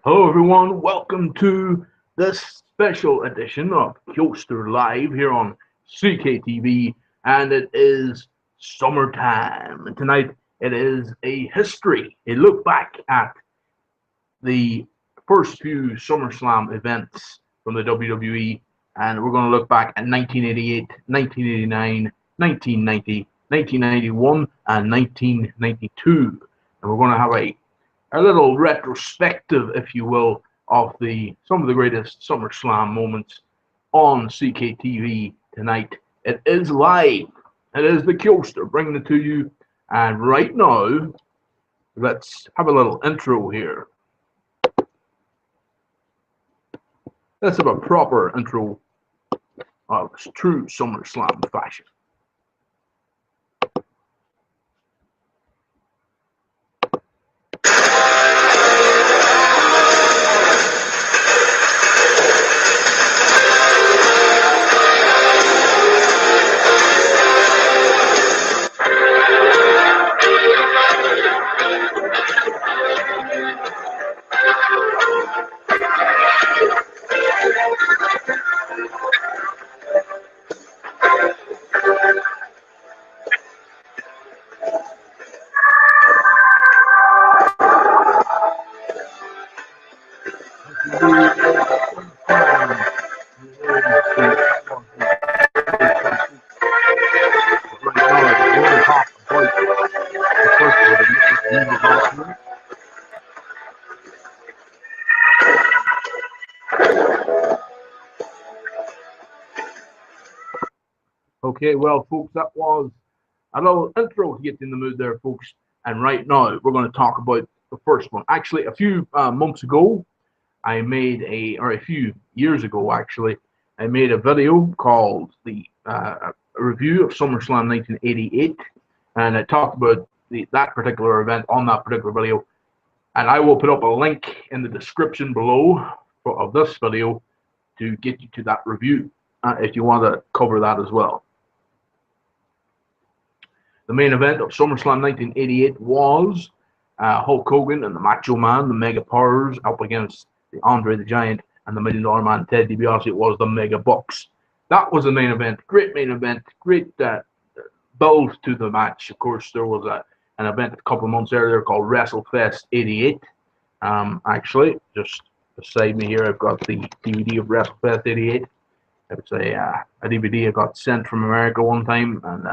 Hello, everyone. Welcome to this special edition of Keoster Live here on CKTV, and it is summertime. And tonight it is a look back at the first few SummerSlam events from the WWE, and we're going to look back at 1988, 1989, 1990, 1991, and 1992. And we're going to have a little retrospective, if you will, of the some of the greatest SummerSlam moments on CKTV tonight. It is live. It is the Keoster bringing it to you. And right now, let's have a little intro here. Let's have a proper intro of true SummerSlam fashion. Okay, well, folks, that was a little intro to get in the mood there, folks. And right now, we're going to talk about the first one. Actually, a few months ago, or a few years ago, actually, I made a video called the review of SummerSlam 1988, and I talked about that particular event on that particular video. And I will put up a link in the description below of this video to get you to that review if you want to cover that as well. The main event of SummerSlam 1988 was Hulk Hogan and the Macho Man, the Mega Powers, up against the Andre the Giant and the $1 Million Man, Ted DiBiase. It was the Mega Bucks. That was the main event. Great main event. Great build to the match. Of course, there was an event a couple of months earlier called WrestleFest 88. Actually, just beside me here, I've got the DVD of WrestleFest 88. It's a DVD I got sent from America one time, and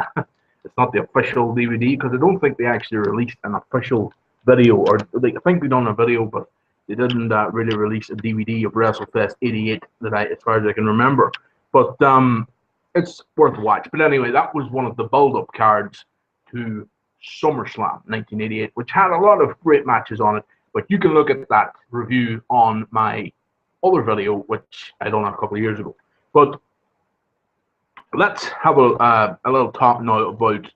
it's not the official DVD because I don't think they actually released an official video, or I think they done a video, but they didn't really release a DVD of WrestleFest 88 as far as I can remember. But it's worth a watch. But anyway, that was one of the build-up cards to SummerSlam 1988, which had a lot of great matches on it. But you can look at that review on my other video, which I done a couple of years ago. But let's have a little talk now about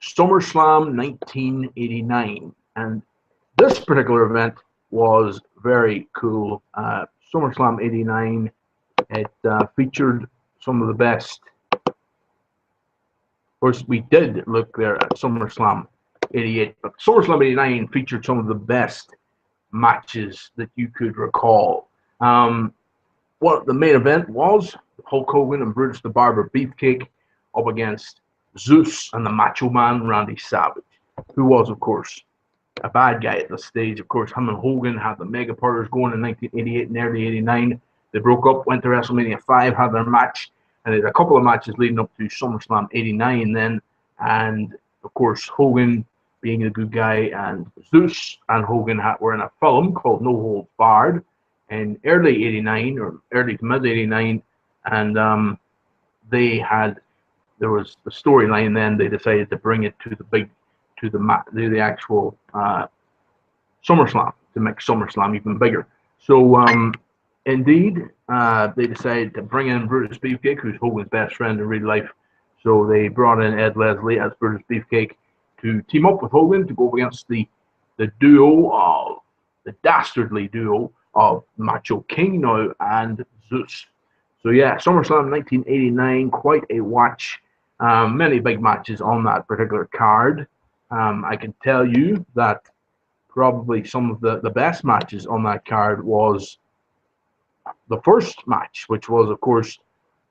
SummerSlam 1989. And this particular event was very cool. SummerSlam 89, it featured some of the best. Of course, we did look there at SummerSlam 88, but SummerSlam 89 featured some of the best matches that you could recall. What the main event was Hulk Hogan and Brutus the Barber Beefcake up against Zeus and the Macho Man Randy Savage, who was, of course, a bad guy at this stage. Of course, him and Hogan had the Mega Powers going in 1988 and early 89. They broke up, went to WrestleMania 5, had their match, and they had a couple of matches leading up to SummerSlam 89 then. And, of course, Hogan being a good guy, and Zeus and Hogan were in a film called No Holds Barred in early 89 or early to mid 89, and there was the storyline. Then they decided to bring it to the actual SummerSlam, to make SummerSlam even bigger. So indeed, they decided to bring in Brutus Beefcake, who's Hogan's best friend in real life. So they brought in Ed Leslie as Brutus Beefcake to team up with Hogan to go up against the dastardly duo of Macho King now and Zeus. So yeah, SummerSlam 1989, quite a watch. Many big matches on that particular card. I can tell you that probably some of the best matches on that card was the first match, which was, of course,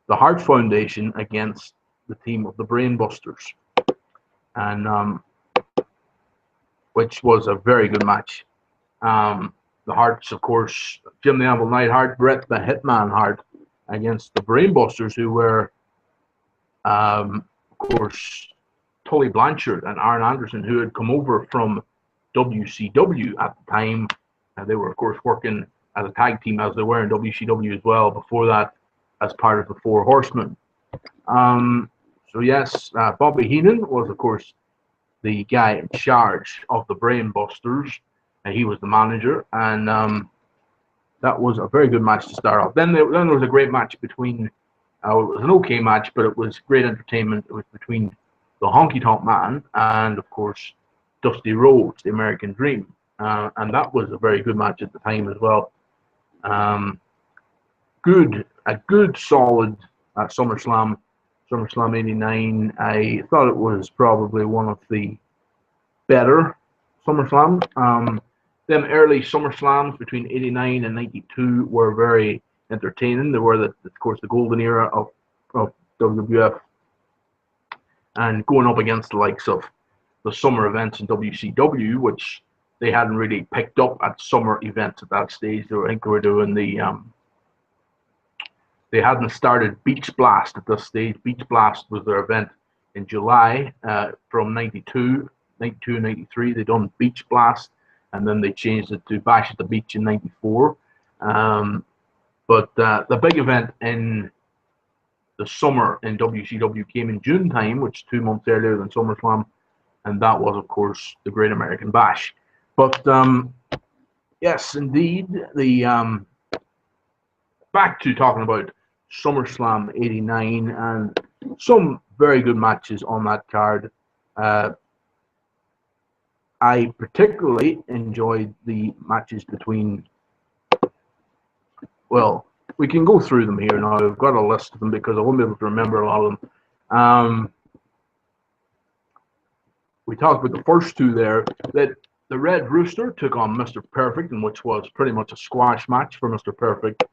the Hart Foundation against the team of the Brainbusters, and which was a very good match. The Harts, of course, Jim the Anvil Knight Hart, Bret the Hitman Hart, against the Brainbusters, who were, of course, Tully Blanchard and Arn Anderson, who had come over from WCW at the time. They were, of course, working as a tag team as they were in WCW as well. Before that, as part of the Four Horsemen. So yes, Bobby Heenan was, of course, the guy in charge of the Brainbusters, and he was the manager. And that was a very good match to start off. Then there was a great match between. It was an okay match, but it was great entertainment. It was between the Honky Tonk Man and, of course, Dusty Rhodes, the American Dream, and that was a very good match at the time as well. A good solid SummerSlam 89. I thought it was probably one of the better SummerSlams. Them early SummerSlams between 89 and 92 were very entertaining. They were, of course, the golden era of WWF, and going up against the likes of the summer events in WCW, which they hadn't really picked up at summer events at that stage. I think they were doing they hadn't started Beach Blast at this stage. Beach Blast was their event in July from 92, 93. They done Beach Blast, and then they changed it to Bash at the Beach in 94. But the big event in the summer in WCW came in June time, which is 2 months earlier than SummerSlam, and that was, of course, the Great American Bash. But yes, indeed, the back to talking about SummerSlam 89 and some very good matches on that card. I particularly enjoyed the matches between, well, we can go through them here now. I've got a list of them because I won't be able to remember a lot of them. We talked about the first two there, that the Red Rooster took on Mr. Perfect, and which was pretty much a squash match for Mr. Perfect,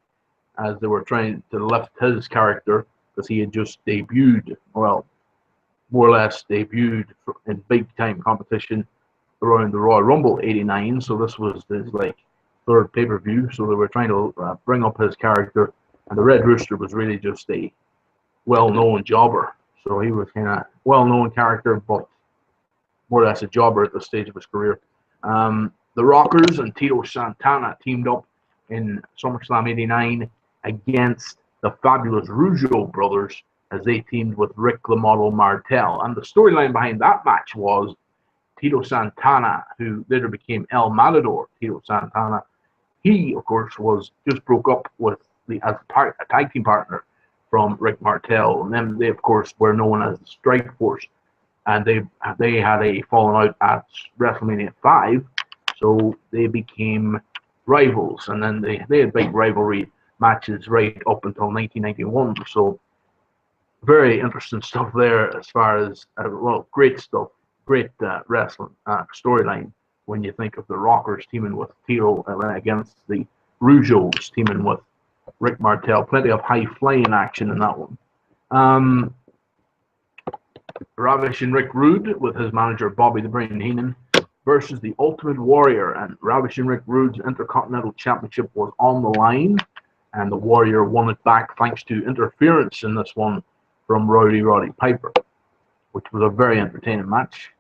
as they were trying to lift his character, because he had just debuted, well, more or less debuted in big-time competition around the Royal Rumble 89, so this was his, like, third pay-per-view, so they were trying to bring up his character, and the Red Rooster was really just a well-known jobber, so he was kind of well-known character, but more or less a jobber at this stage of his career. The Rockers and Tito Santana teamed up in SummerSlam 89 against the fabulous Rougeau brothers, as they teamed with Rick the Model Martel. And the storyline behind that match was Tito Santana, who later became El Matador, Tito Santana. He, of course, was just broke up with as a tag team partner from Rick Martel. And then they, of course, were known as the Strike Force. And they had a falling out at WrestleMania 5, so they became rivals. And then they had big rivalry matches right up until 1991. So very interesting stuff there as far as, well, great stuff, great wrestling storyline when you think of the Rockers teaming with Tito against the Rougeaus teaming with Rick Martel. Plenty of high-flying action in that one. Ravishing Rick Rude with his manager Bobby the Brain Heenan versus the Ultimate Warrior, and Ravishing Rick Rude's Intercontinental Championship was on the line, and the Warrior won it back thanks to interference in this one from Roddy Piper, which was a very entertaining match.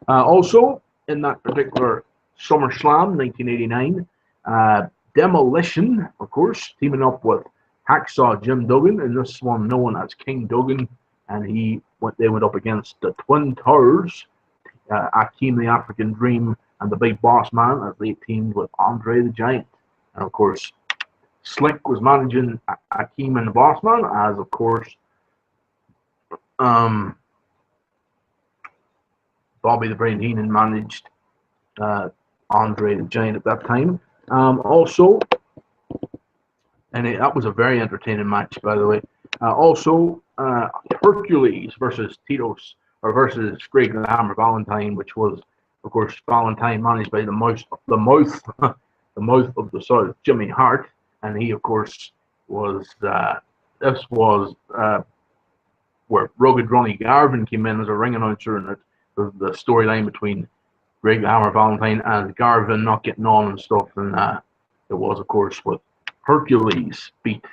Also, in that particular SummerSlam 1989, Demolition, of course, teaming up with Hacksaw Jim Duggan, in this one known as King Duggan, and they went up against the Twin Towers, Akeem the African Dream, and the Big Boss Man, as they teamed with Andre the Giant. And of course, Slick was managing Akeem and the Boss Man, as of course Bobby the Brain Heenan managed Andre the Giant at that time. Also, and that was a very entertaining match, by the way. Also, Hercules versus versus Greg the Hammer Valentine, which was Of course, Valentine managed by the mouth, the mouth of the South, Jimmy Hart, and he, of course, was this was where Rugged Ronnie Garvin came in as a ring announcer, and the storyline between Greg the Hammer Valentine and Garvin not getting on and stuff, and it was, of course, with Hercules beat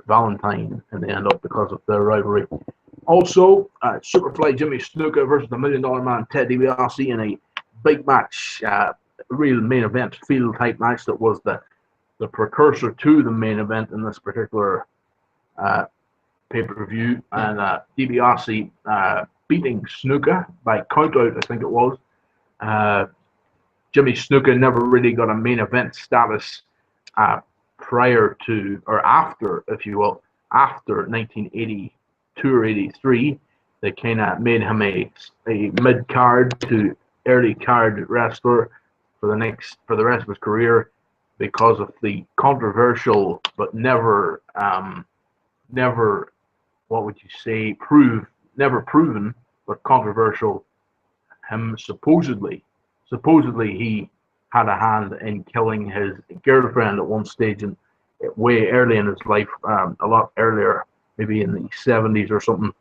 Valentine in the end up because of their rivalry. Also, Superfly Jimmy Snuka versus the $1 Million Man Ted DiBiase in a big match, real main event field type match that was the precursor to the main event in this particular pay-per-view, and DiBiase beating Snuka by countout, I think it was. Jimmy Snuka never really got a main event status prior to, or after, if you will, after 1982 or 83. They kind of made him a mid-card to early card wrestler for the rest of his career because of the controversial but never what would you say, never proven but controversial, him supposedly he had a hand in killing his girlfriend at one stage, and way early in his life, a lot earlier, maybe in the 70s or something.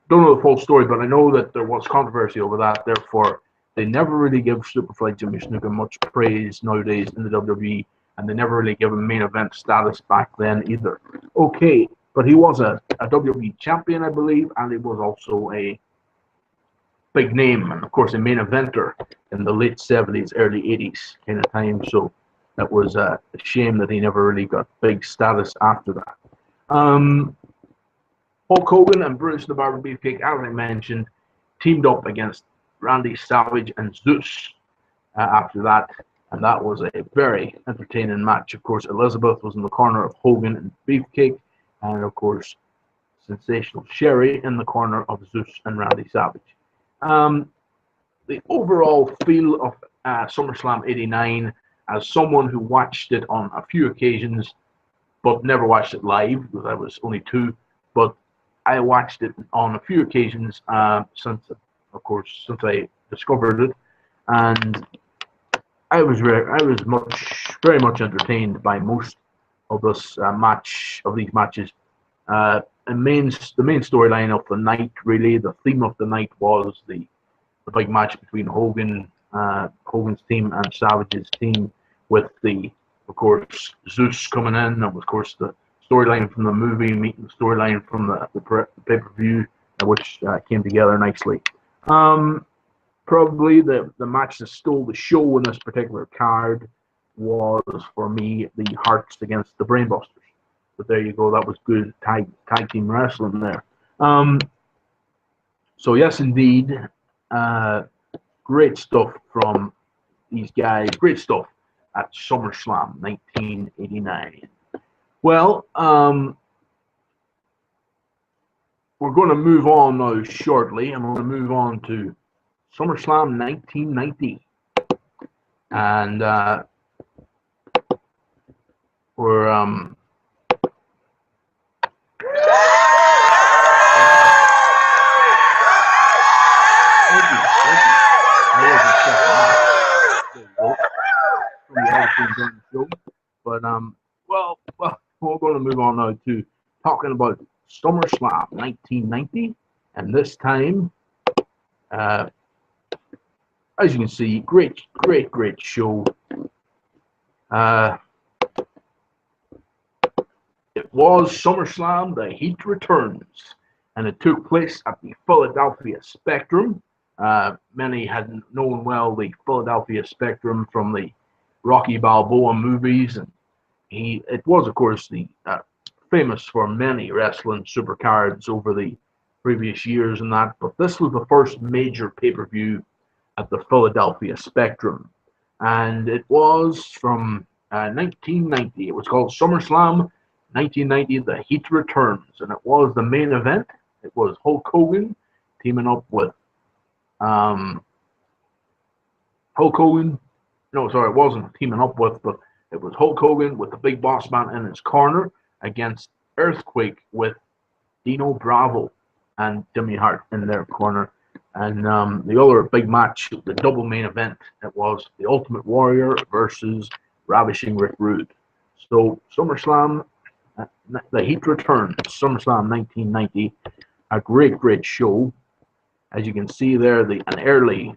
Don't know the full story, but I know that there was controversy over that. Therefore, they never really give Superfly Jimmy Snuka much praise nowadays in the WWE, and they never really give him main event status back then either. Okay, but he was a WWE champion, I believe, and he was also a big name, and of course a main eventer in the late 70s, early 80s kind of time. So that was a shame that he never really got big status after that. Hulk Hogan and Bruce the Barber Beefcake, as I mentioned, teamed up against Randy Savage and Zeus after that, and that was a very entertaining match. Of course, Elizabeth was in the corner of Hogan and Beefcake, and of course, Sensational Sherry in the corner of Zeus and Randy Savage. The overall feel of SummerSlam '89, as someone who watched it on a few occasions, but never watched it live because I was only 2, but I watched it on a few occasions since I discovered it, and I was very much entertained by most of these matches. The main storyline of the night, really, the theme of the night was the big match between Hogan's team and Savage's team, with of course, Zeus coming in, and of course the storyline from the movie meeting the storyline from the pay-per-view, which came together nicely. Probably the match that stole the show in this particular card was, for me, the Harts against the Brainbusters. But there you go, that was good tag team wrestling there. So yes, indeed, great stuff from these guys. Great stuff at SummerSlam 1989. Well, we're going to move on now shortly, and we're going to move on to SummerSlam 1990. And we're But well, we're going to move on now to talking about SummerSlam 1990, and this time, as you can see, great show. It was SummerSlam, the Heat returns, and it took place at the Philadelphia Spectrum. Many had known well the Philadelphia Spectrum from the Rocky Balboa movies, and it was, of course, the famous for many wrestling supercards over the previous years and that, but this was the first major pay-per-view at the Philadelphia Spectrum, and it was from 1990. It was called SummerSlam 1990, the Heat returns, and it was the main event. It was Hulk Hogan teaming up with Hulk Hogan. No, sorry, it wasn't teaming up with, but it was Hulk Hogan with the Big Boss Man in his corner against Earthquake with Dino Bravo and Jimmy Hart in their corner. And the other big match, the double main event, it was the Ultimate Warrior versus Ravishing Rick Rude. So SummerSlam, the Heat returned, SummerSlam 1990, a great show. As you can see there, an early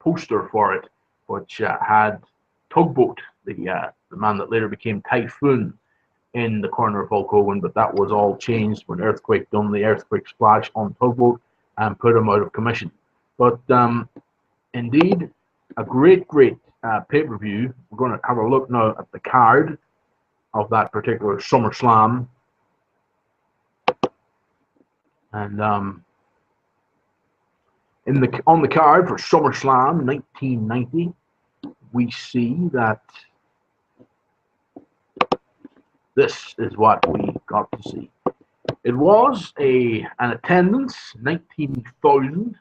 poster for it, which had Tugboat, the man that later became Typhoon, in the corner of Hulk Hogan, but that was all changed when Earthquake done the Earthquake splash on Tugboat and put him out of commission. But indeed, a great pay-per-view. We're going to have a look now at the card of that particular SummerSlam. And on the card for SummerSlam 1990, we see that this is what we got to see. It was an attendance, 19,000.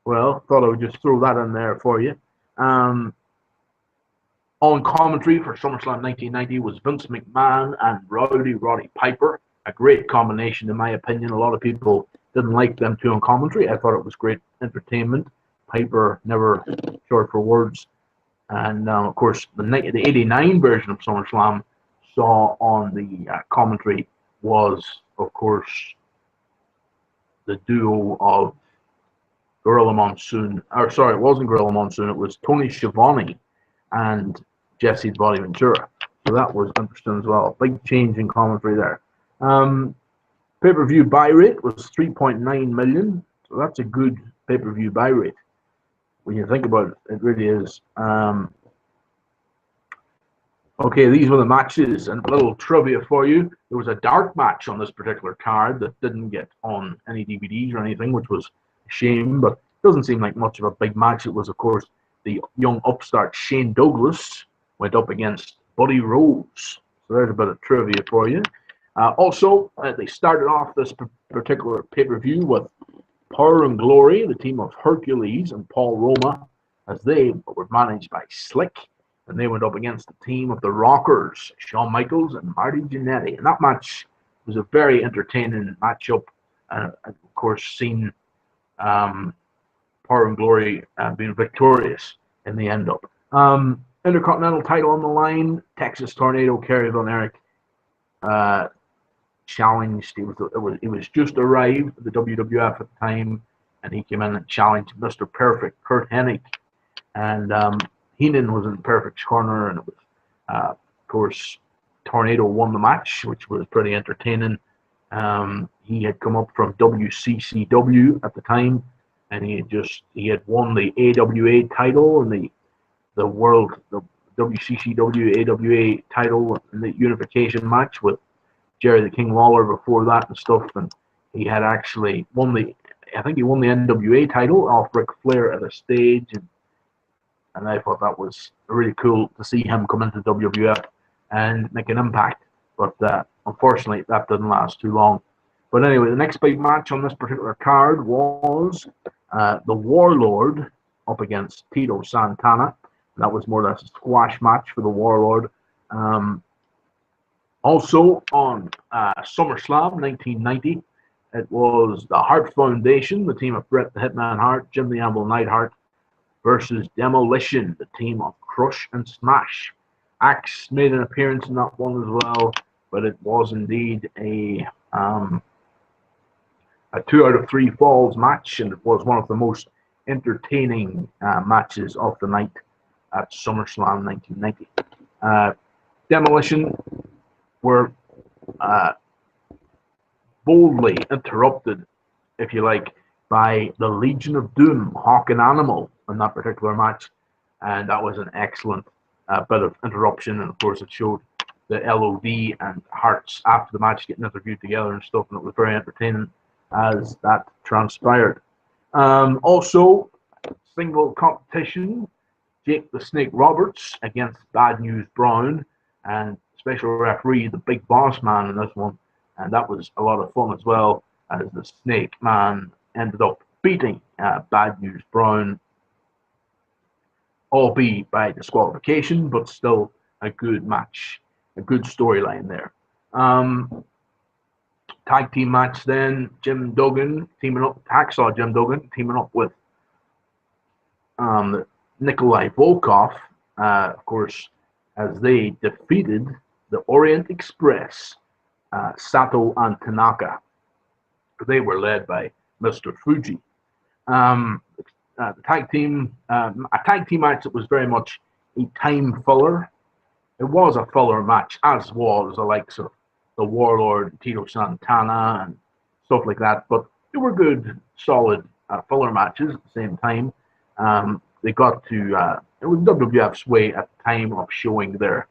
Well, thought I would just throw that in there for you. On commentary for SummerSlam 1990 was Vince McMahon and Roddy Piper. A great combination, in my opinion. A lot of people didn't like them two on commentary. I thought it was great entertainment. Piper never short for words. And of course, the 89 version of SummerSlam saw on the commentary was, of course, the duo of Gorilla Monsoon. Or sorry, it wasn't Gorilla Monsoon. It was Tony Schiavone and Jesse Bobby Ventura. So that was interesting as well. Big change in commentary there. Pay-per-view buy rate was 3.9 million. So that's a good pay-per-view buy rate. When you think about it, it really is. Okay, these were the matches, and a little trivia for you. There was a dark match on this particular card that didn't get on any DVDs or anything, which was a shame, but it doesn't seem like much of a big match. It was, of course, the young upstart Shane Douglas went up against Buddy Rose. So there's a bit of trivia for you. Also, they started off this particular pay-per-view with Power and Glory, the team of Hercules and Paul Roma, as they were managed by Slick. And they went up against the team of the Rockers, Shawn Michaels and Marty Jannetty. And that match was a very entertaining matchup. And of course, seen Power and Glory being victorious in the end up. Intercontinental title on the line. Texas Tornado, Kerry Von Erich challenged. He was just arrived at the WWF at the time, and he came in and challenged Mr. Perfect, Curt Hennig. And Heenan was in Perfect's corner, and it was, of course, Tornado won the match, which was pretty entertaining. He had come up from WCCW at the time, and he had won the AWA title and the WCCW AWA title in the unification match with Jerry the King Lawler before that and stuff. And he had actually won the NWA title off Ric Flair at a stage, and I thought that was really cool to see him come into WWF and make an impact. But unfortunately, that didn't last too long. But anyway, the next big match on this particular card was the Warlord up against Tito Santana. That was more or less a squash match for the Warlord. Also on SummerSlam 1990, it was the Hart Foundation, the team of Bret the Hitman Hart, Jim the Anvil Neidhart, versus Demolition, the team of Crush and Smash. Axe made an appearance in that one as well, but it was indeed a 2 out of 3 falls match, and it was one of the most entertaining matches of the night at SummerSlam 1990. Demolition were boldly interrupted, if you like, by the Legion of Doom, Hawk and Animal, in that particular match, and that was an excellent bit of interruption. And of course, it showed the LOD and Hearts after the match getting interviewed together and stuff, and it was very entertaining as that transpired. Also, single competition, Jake the Snake Roberts against Bad News Brown, and special referee, the Big Boss Man in this one, and that was a lot of fun as well, as the Snake Man ended up beating Bad News Brown, albeit by disqualification, but still a good match, a good storyline there. Tag team match then, Hacksaw Jim Duggan teaming up with Nikolai Volkov, of course, as they defeated the Orient Express, Sato and Tanaka. They were led by Mr. Fuji. The tag team, a tag team match that was very much a time filler. It was a filler match, as was the likes of the Warlord, Tito Santana, and stuff like that. But they were good, solid filler matches at the same time. They got to it was WWF's way at the time of showing their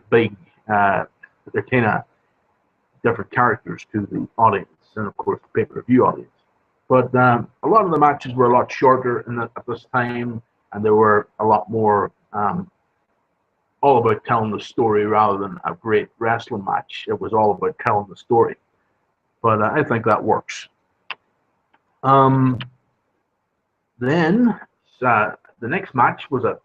big, their kind of different characters to the audience, and of course the pay-per-view audience. But a lot of the matches were a lot shorter at this time, and they were a lot more all about telling the story rather than a great wrestling match. It was all about telling the story. But I think that works. Then the next match at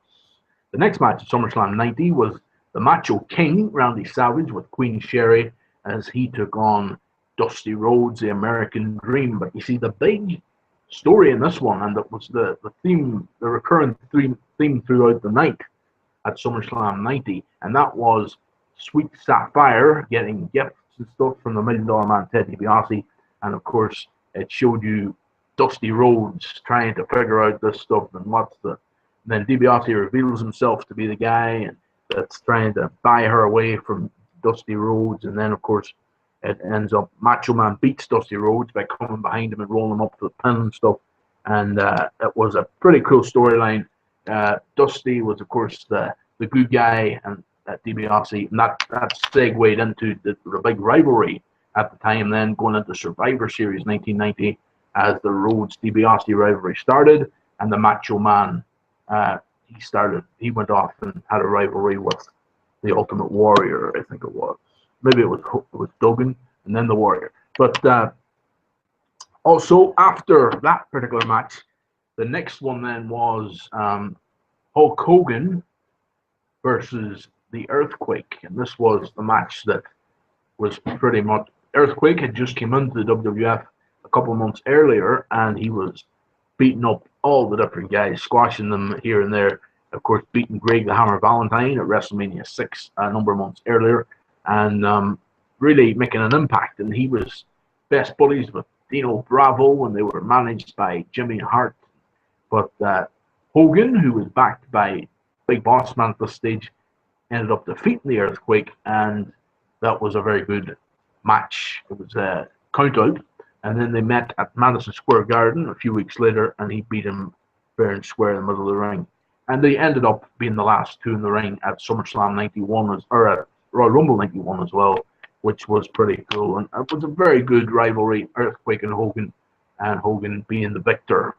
SummerSlam 90 was the Macho King, Randy Savage, with Queen Sherry, as he took on Dusty Rhodes, the American Dream. But you see, the big story in this one, and that was the theme, the recurrent theme throughout the night at SummerSlam 90, and that was Sweet Sapphire getting gifts and stuff from the $1 Million Man Ted DiBiase, and of course it showed you Dusty Rhodes trying to figure out this stuff and then DiBiase reveals himself to be the guy and that's trying to buy her away from Dusty Rhodes, and then of course it ends up Macho Man beats Dusty Rhodes by coming behind him and rolling him up to the pin and stuff, and it was a pretty cool storyline. Dusty was, of course, the good guy, and DiBiase, and that segued into the big rivalry at the time, then going into Survivor Series 1990, as the Rhodes DiBiase rivalry started, and the Macho Man, he went off and had a rivalry with the Ultimate Warrior, I think it was. Maybe it was Cogan, and then the Warrior. But also, after that particular match, the next one then was Hulk Hogan versus the Earthquake. And this was the match that was pretty much... Earthquake had just come into the WWF a couple of months earlier, and he was beating up all the different guys, squashing them here and there. Of course, beating Greg the Hammer Valentine at WrestleMania 6 a number of months earlier, and really making an impact. And he was best buddies with Dino Bravo when they were managed by Jimmy Hart. But Hogan, who was backed by Big Boss Man at this stage, ended up defeating the Earthquake, and that was a very good match. It was a count out, and then they met at Madison Square Garden a few weeks later, and he beat him fair and square in the middle of the ring. And they ended up being the last two in the ring at SummerSlam 91, or at Royal Rumble 91 as well, which was pretty cool. And it was a very good rivalry, Earthquake and Hogan being the victor.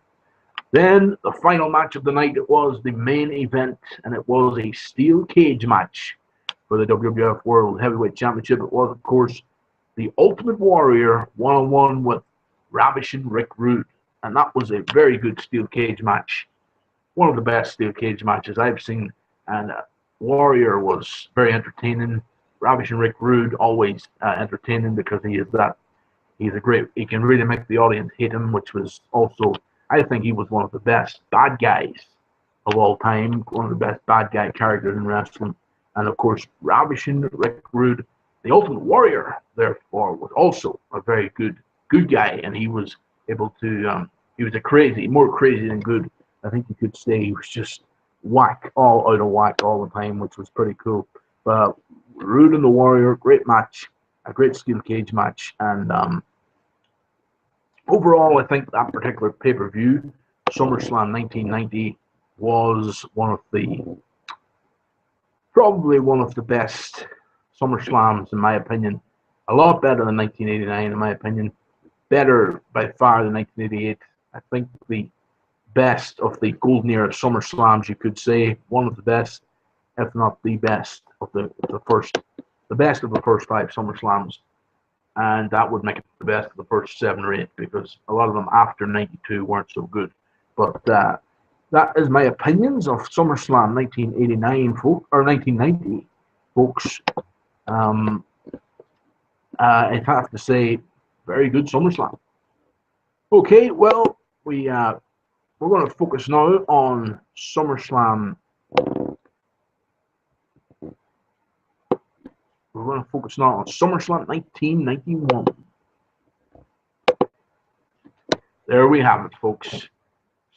Then the final match of the night, it was the main event, and it was a steel cage match for the WWF World Heavyweight Championship. It was, of course, the Ultimate Warrior one-on-one with Ravishing Rick Rude, and that was a very good steel cage match. One of the best steel cage matches I've seen, and Warrior was very entertaining. Ravishing Rick Rude, always entertaining, because he can really make the audience hate him, which was also, I think he was one of the best bad guys of all time, one of the best bad guy characters in wrestling. And of course, Ravishing Rick Rude, the Ultimate Warrior, therefore, was also a very good guy, and he was able to, he was more crazy than good. I think you could say he was just all out of whack all the time, which was pretty cool. But Rude and the Warrior, great match, a great steel cage match, and overall, I think that particular pay-per-view, SummerSlam 1990, was probably one of the best SummerSlams, in my opinion. A lot better than 1989, in my opinion. Better by far than 1988. I think the best of the golden era SummerSlams, you could say. One of the best, if not the best of the first 5 SummerSlams. And that would make it the best of the first 7 or 8, because a lot of them after 92 weren't so good. But that is my opinions of SummerSlam 1989, or 1990, folks. I have to say, very good SummerSlam. Okay, well, we we're going to focus now on SummerSlam. We're going to focus now on SummerSlam 1991. There we have it, folks.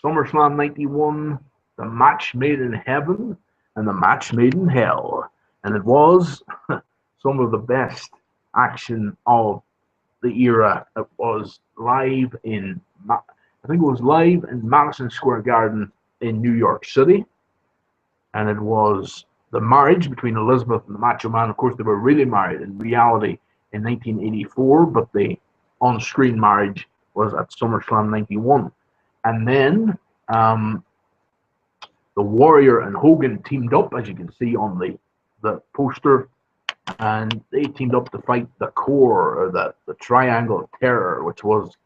SummerSlam 91, the match made in heaven and the match made in hell. And it was some of the best action of the era. It was live in, I think it was live in Madison Square Garden in New York City. And it was the marriage between Elizabeth and the Macho Man. Of course, they were really married in reality in 1984, but the on-screen marriage was at SummerSlam 91. And then the Warrior and Hogan teamed up, as you can see on the poster, and they teamed up to fight the Core, or the Triangle of Terror, which was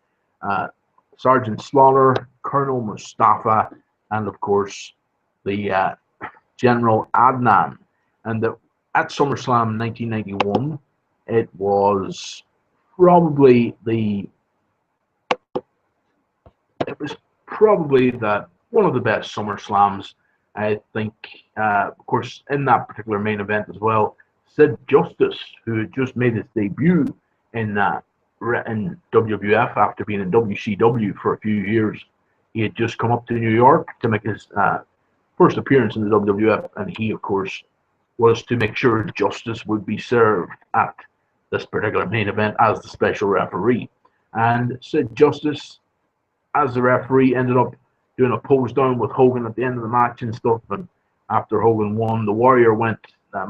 Sergeant Slaughter, Colonel Mustafa, and of course the General Adnan. And at SummerSlam 1991, it was probably one of the best SummerSlams. I think, of course, in that particular main event as well, Sid Justice, who had just made his debut in WWF after being in WCW for a few years, he had just come up to New York to make his first appearance in the WWF, and he, of course, was to make sure justice would be served at this particular main event as the special referee. And Sid Justice, as the referee, ended up doing a pose down with Hogan at the end of the match and stuff. And after Hogan won, the Warrior went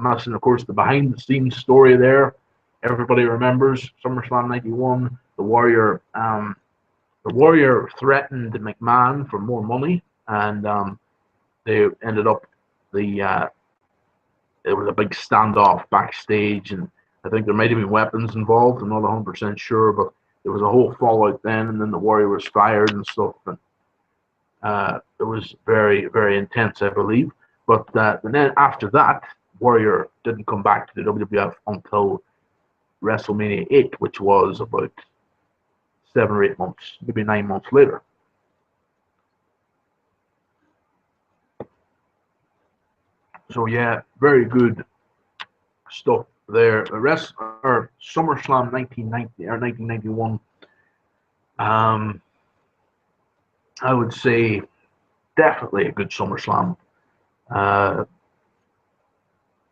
missing. Of course, the behind-the-scenes story there, everybody remembers SummerSlam 91. The Warrior threatened McMahon for more money, and they ended up it was a big standoff backstage, and I think there might have been weapons involved. I'm not 100% sure, but there was a whole fallout then, and then the Warrior was fired and stuff. And it was very, very intense, I believe. But then after that, Warrior didn't come back to the WWF until WrestleMania 8, which was about 7 or 8 months, maybe 9 months later. So yeah, very good stuff there. SummerSlam 1990 or 1991. I would say definitely a good SummerSlam.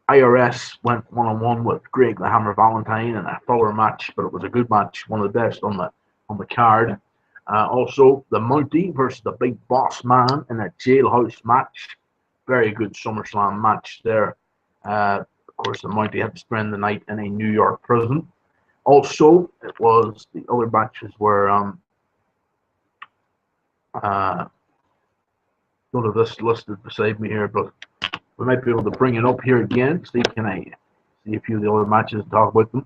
IRS went one-on-one with Greg the Hammer Valentine in a filler match, but it was a good match, one of the best on the card. Also, the Mountie versus the Big Boss Man in a jailhouse match. Very good SummerSlam match there. Of course, the Mountie had to spend the night in a New York prison. Also, it was the other matches were don't have this listed beside me here, but we might be able to bring it up here again. See, can I see a few of the other matches and talk about them?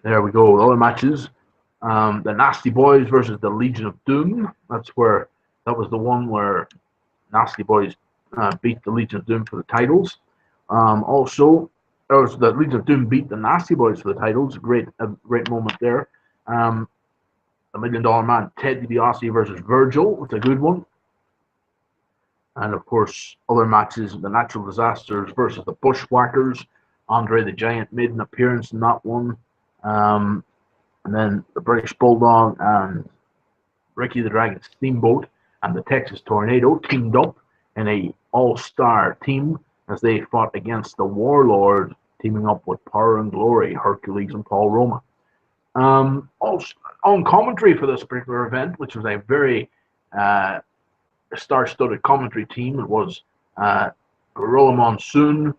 There we go. Other matches. The Nasty Boys versus the Legion of Doom. That was the one where Nasty Boys beat the Legion of Doom for the titles. Also, there was the Legion of Doom beat the Nasty Boys for the titles. A great moment there. The $1 Million Man, Ted DiBiase versus Virgil. It's a good one. And of course, other matches: the Natural Disasters versus the Bushwhackers. Andre the Giant made an appearance in that one. And then the British Bulldog and Ricky the Dragon Steamboat and the Texas Tornado teamed up in a all-star team as they fought against the Warlord, teaming up with Power and Glory, Hercules and Paul Roma. Also, on commentary for this particular event, which was a very star-studded commentary team, it was Gorilla Monsoon,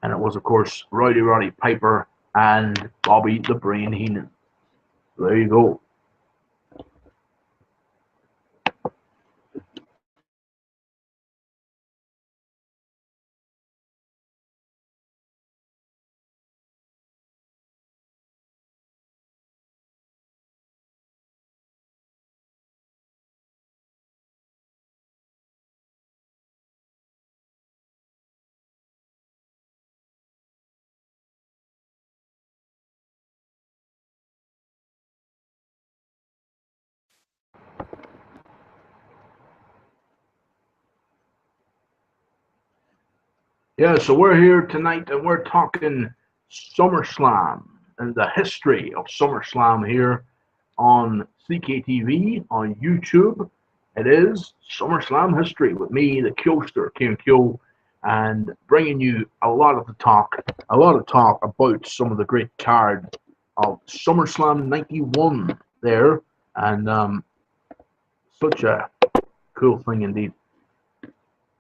and it was, of course, Roddy Piper and Bobby the Brain Heenan. There you go. Yeah, so we're here tonight and we're talking SummerSlam and the history of SummerSlam here on CKTV, on YouTube. It is SummerSlam history with me, the Keoster, King Kyo, and bringing you a lot of talk about some of the great card of SummerSlam 91 there, and such a cool thing indeed.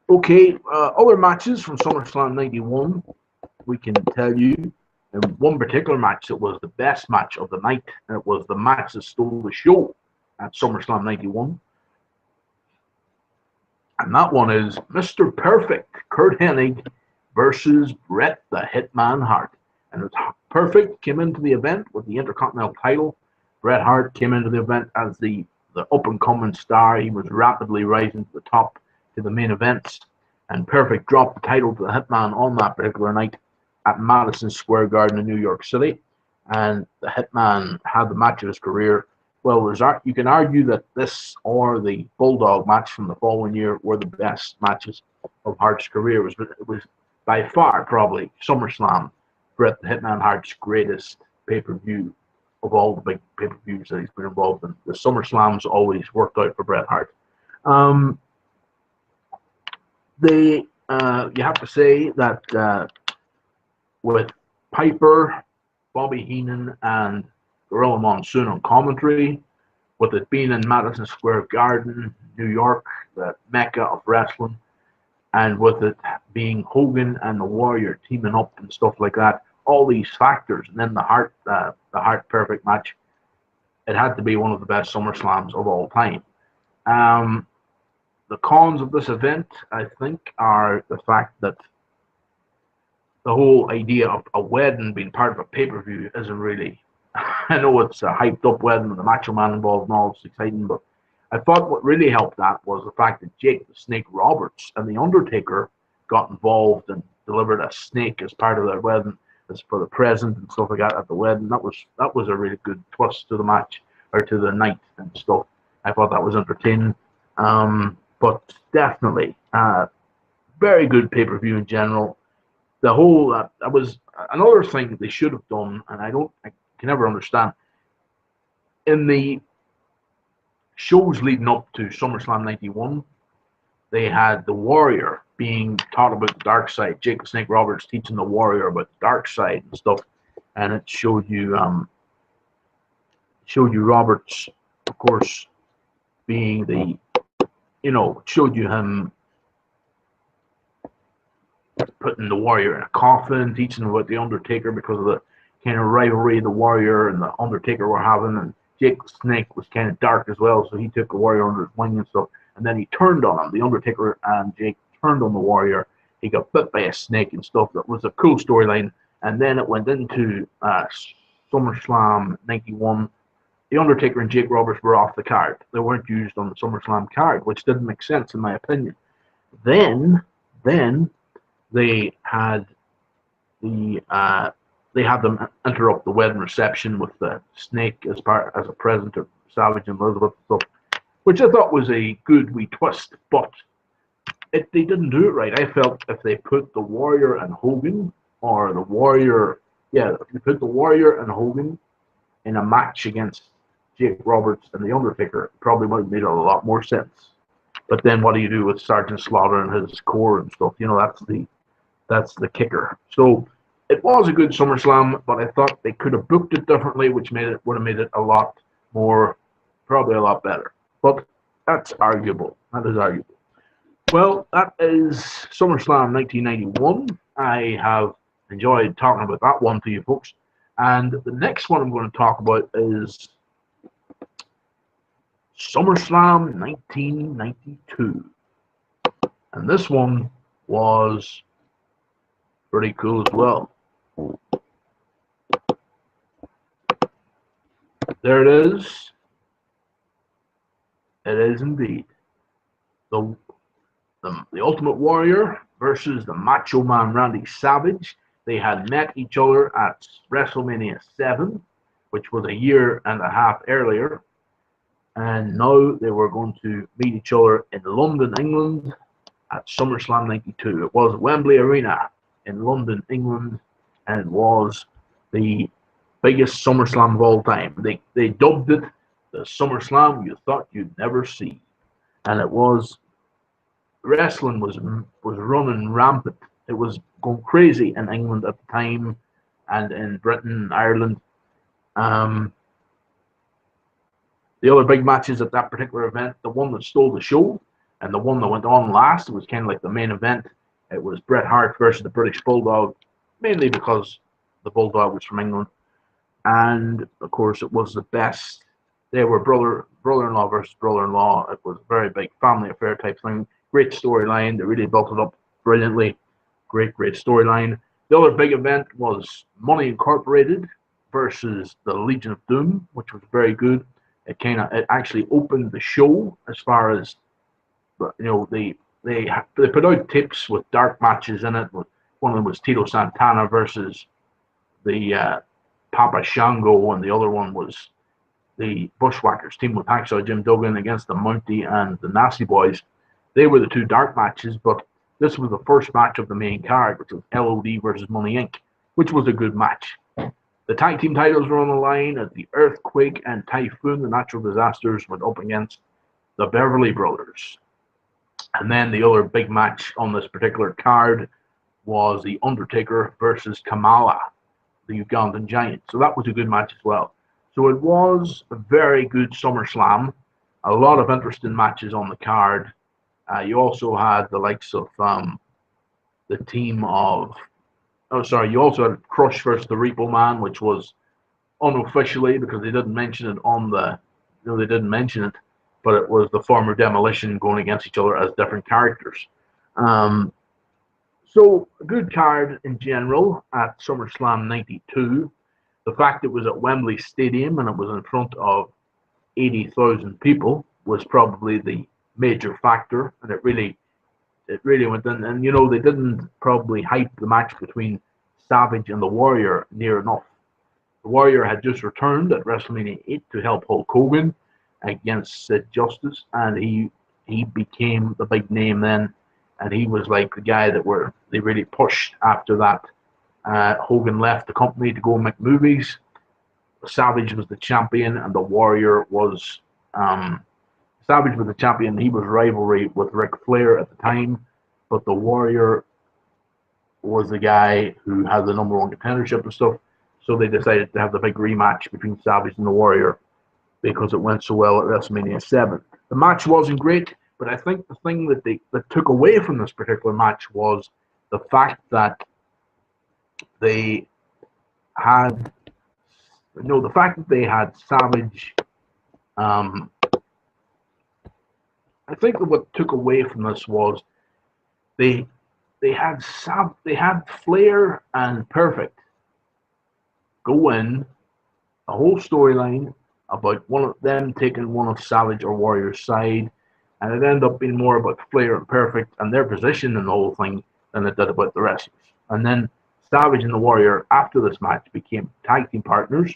Okay, other matches from SummerSlam 91, we can tell you. In one particular match, it was the best match of the night, and it was the match that stole the show at SummerSlam 91. And that one is Mr. Perfect, Curt Hennig versus Bret the Hitman Hart. And it was Perfect came into the event with the Intercontinental title. Bret Hart came into the event as the up-and-coming star. He was rapidly rising to the top to the main events. And Perfect dropped the title to the Hitman on that particular night at Madison Square Garden in New York City. And the Hitman had the match of his career. Well, you can argue that this or the Bulldog match from the following year were the best matches of Hart's career. It was by far probably SummerSlam, Bret the Hitman Hart's greatest pay-per-view of all the big pay-per-views that he's been involved in. The SummerSlams always worked out for Bret Hart. You have to say that with Piper, Bobby Heenan, and Gorilla Monsoon on commentary, with it being in Madison Square Garden, New York, the mecca of wrestling, and with it being Hogan and the Warrior teaming up and stuff like that, all these factors, and then the Hart Perfect match, it had to be one of the best SummerSlams of all time. The cons of this event, I think, are the fact that the whole idea of a wedding being part of a pay-per-view isn't really. I know it's a hyped-up wedding with the Macho Man involved and all, it's exciting, but I thought what really helped that was the fact that Jake the Snake Roberts and The Undertaker got involved and delivered a snake as part of their wedding, as for the present and stuff like that at the wedding. That was a really good twist to the match, or to the night and stuff. I thought that was entertaining. But definitely, very good pay-per-view in general. The whole, that was another thing that they should have done, and I can never understand. In the shows leading up to SummerSlam 91, they had the Warrior being taught about the dark side. Jake the Snake Roberts teaching the Warrior about the dark side and stuff, and it showed you Roberts, of course, being showed you him putting the Warrior in a coffin, teaching him about the Undertaker because of the kind of rivalry the Warrior and the Undertaker were having, and Jake the Snake was kind of dark as well, so he took the Warrior under his wing and stuff, and then he turned on him. The Undertaker and Jake turned on the Warrior. He got bit by a snake and stuff. That was a cool storyline, and then it went into SummerSlam 91. The Undertaker and Jake Roberts were off the card. They weren't used on the SummerSlam card, which didn't make sense in my opinion. Then they had them interrupt the wedding reception with the snake as a present of Savage and Elizabeth stuff, which I thought was a good wee twist, but they didn't do it right. I felt if they put the Warrior and Hogan, or the Warrior, if they put the Warrior and Hogan in a match against Jake Roberts and the Undertaker, it probably would have made a lot more sense. But then what do you do with Sergeant Slaughter and his core and stuff? That's the kicker. So it was a good SummerSlam, but I thought they could have booked it differently, which would have made it probably a lot better. But that's arguable. That is arguable. Well, that is SummerSlam 1991. I have enjoyed talking about that one to you folks. And the next one I'm going to talk about is SummerSlam 1992. And this one was pretty cool as well. There it is. It is indeed. The Ultimate Warrior versus the Macho Man Randy Savage. They had met each other at WrestleMania 7, which was a year and a half earlier. And now they were going to meet each other in London, England, at SummerSlam 92. It was at Wembley Arena in London, England, and it was the biggest SummerSlam of all time. They dubbed it the SummerSlam you thought you'd never see. And it was, wrestling was running rampant. It was going crazy in England at the time, and in Britain, Ireland. The other big matches at that particular event, the one that stole the show and the one that went on last, it was kind of like the main event. It was Bret Hart versus the British Bulldog, mainly because the Bulldog was from England. And of course, it was the best. They were brother-in-law versus brother-in-law. It was a very big family affair type thing. Great storyline. They really built it up brilliantly. Great storyline. The other big event was Money Incorporated versus the Legion of Doom, which was very good. It actually opened the show as far as, they put out tips with dark matches in it. One of them was Tito Santana versus the Papa Shango, and the other one was the Bushwhackers team with Hacksaw Jim Duggan against the Mountie and the Nasty Boys. They were the two dark matches, but this was the first match of the main card, which was LOD versus Money Inc., which was a good match. The tag team titles were on the line as the Earthquake and Typhoon, the natural disasters, went up against the Beverly Brothers. And then the other big match on this particular card was the Undertaker versus Kamala, the Ugandan Giant. So that was a good match as well. So it was a very good SummerSlam. A lot of interesting matches on the card. You also had the likes of the team of... you also had Crush versus the Repo Man, which was unofficially, because they didn't mention it on the... they didn't mention it, but it was the former Demolition going against each other as different characters. So, a good card in general at SummerSlam 92. The fact it was at Wembley Stadium and it was in front of 80,000 people was probably the major factor, and it really went in. And they didn't probably hype the match between Savage and the Warrior near enough. The Warrior had just returned at WrestleMania 8 to help Hulk Hogan against Sid Justice, and he became the big name then, and he was like the guy that they really pushed after that. Hogan left the company to go make movies. Savage was the champion, and the Warrior was Savage was the champion. He was rivalry with Ric Flair at the time, but the Warrior was the guy who had the #1 contendership and stuff. So they decided to have the big rematch between Savage and the Warrior because it went so well at WrestleMania 7. The match wasn't great, but I think the thing that took away from this particular match was the fact that they had Savage. I think that what took away from this was they had Flair and Perfect go in a whole storyline about one of them taking one of Savage or Warrior's side, and it ended up being more about Flair and Perfect and their position in the whole thing than it did about the wrestlers. And then Savage and the Warrior, after this match, became tag team partners,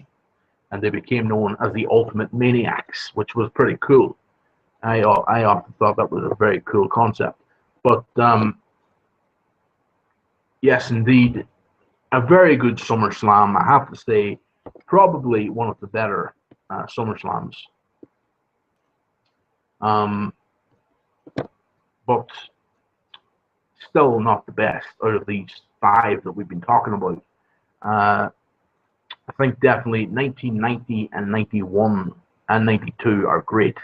and they became known as the Ultimate Maniacs, which was pretty cool. I often thought that was a very cool concept. But yes, indeed, a very good SummerSlam. I have to say, probably one of the better SummerSlams. But still not the best out of these 5 that we've been talking about. I think definitely 1990 and 91 and 92 are great.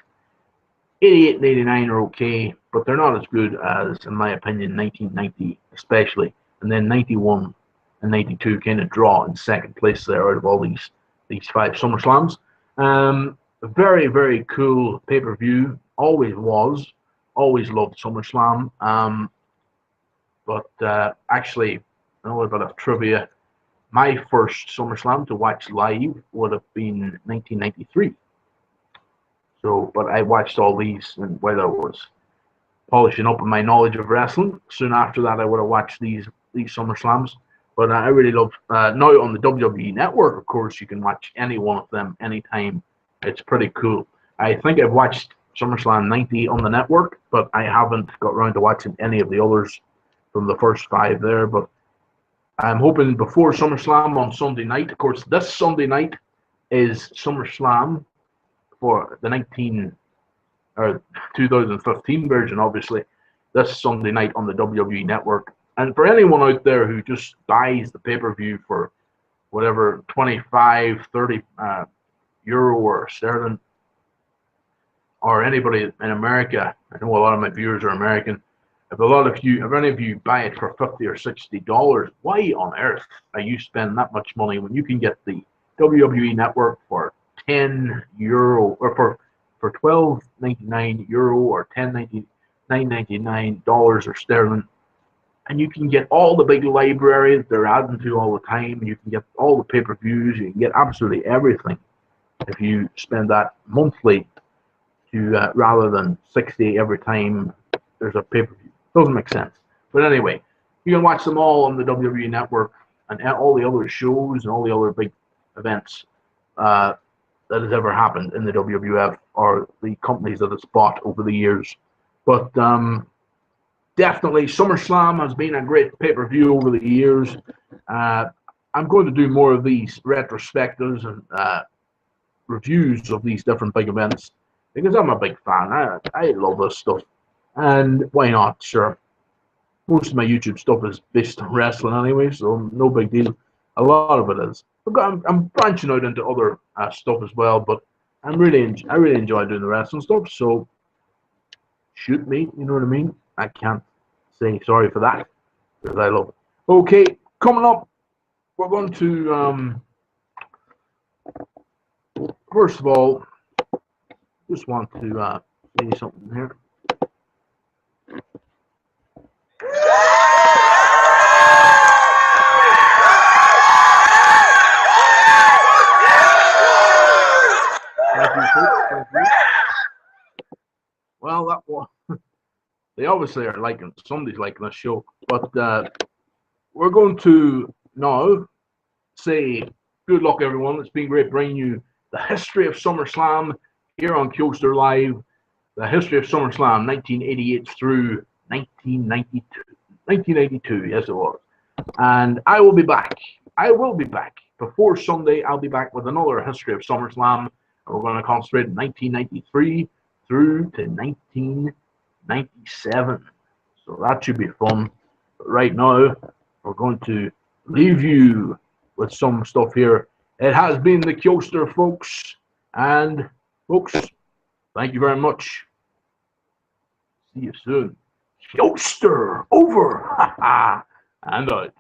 88 and 89 are okay, but they're not as good as, in my opinion, 1990 especially. And then 91 and 92 kind of draw in second place there out of all these 5 SummerSlams. A very, very cool pay-per-view. Always was. Always loved SummerSlam. But actually, a little bit of trivia. My first SummerSlam to watch live would have been 1993. So, but I watched all these, and while I was polishing up on my knowledge of wrestling, soon after that I would have watched these SummerSlams. But I really love, now on the WWE Network, of course, you can watch any one of them anytime. It's pretty cool. I think I've watched SummerSlam 90 on the network, but I haven't got around to watching any of the others from the first 5 there. But I'm hoping before SummerSlam on Sunday night. Of course, this Sunday night is SummerSlam for the 2015 version, obviously. This Sunday night on the WWE Network. And for anyone out there who just buys the pay-per-view for whatever, 25, 30 euro or sterling, or anybody in America, I know a lot of my viewers are American. If any of you buy it for $50 or $60, why on earth are you spending that much money when you can get the WWE Network for €10 or for €12.99 or $9.99 or sterling, and you can get all the big library that they're adding to all the time, and you can get all the pay-per-views, you can get absolutely everything if you spend that monthly to rather than 60 every time there's a pay-per-view. Doesn't make sense. But anyway, you can watch them all on the WWE Network and all the other shows and all the other big events that has ever happened in the WWF or the companies that it's bought over the years. But definitely SummerSlam has been a great pay-per-view over the years. I'm going to do more of these retrospectives and reviews of these different big events because I'm a big fan. I love this stuff. And why not? Sure. Most of my YouTube stuff is based on wrestling anyway, so no big deal. A lot of it is. I'm branching out into other stuff as well, but I really enjoy doing the wrestling stuff. So shoot me, you know what I mean? I can't say sorry for that because I love it. Okay, coming up, we're going to first of all, just want to say something here. Well, that one, they obviously are liking, somebody's liking this show, but we're going to now say good luck, everyone. It's been great bringing you the history of SummerSlam here on Keoster Live, the history of SummerSlam 1988 through 1982, yes it was. And I will be back. Before Sunday, I'll be back with another history of SummerSlam. We're going to concentrate on 1993 through to 1997. So that should be fun. But right now, we're going to leave you with some stuff here. It has been the Keoster, folks. And, folks, thank you very much. See you soon. Keoster, over. And out.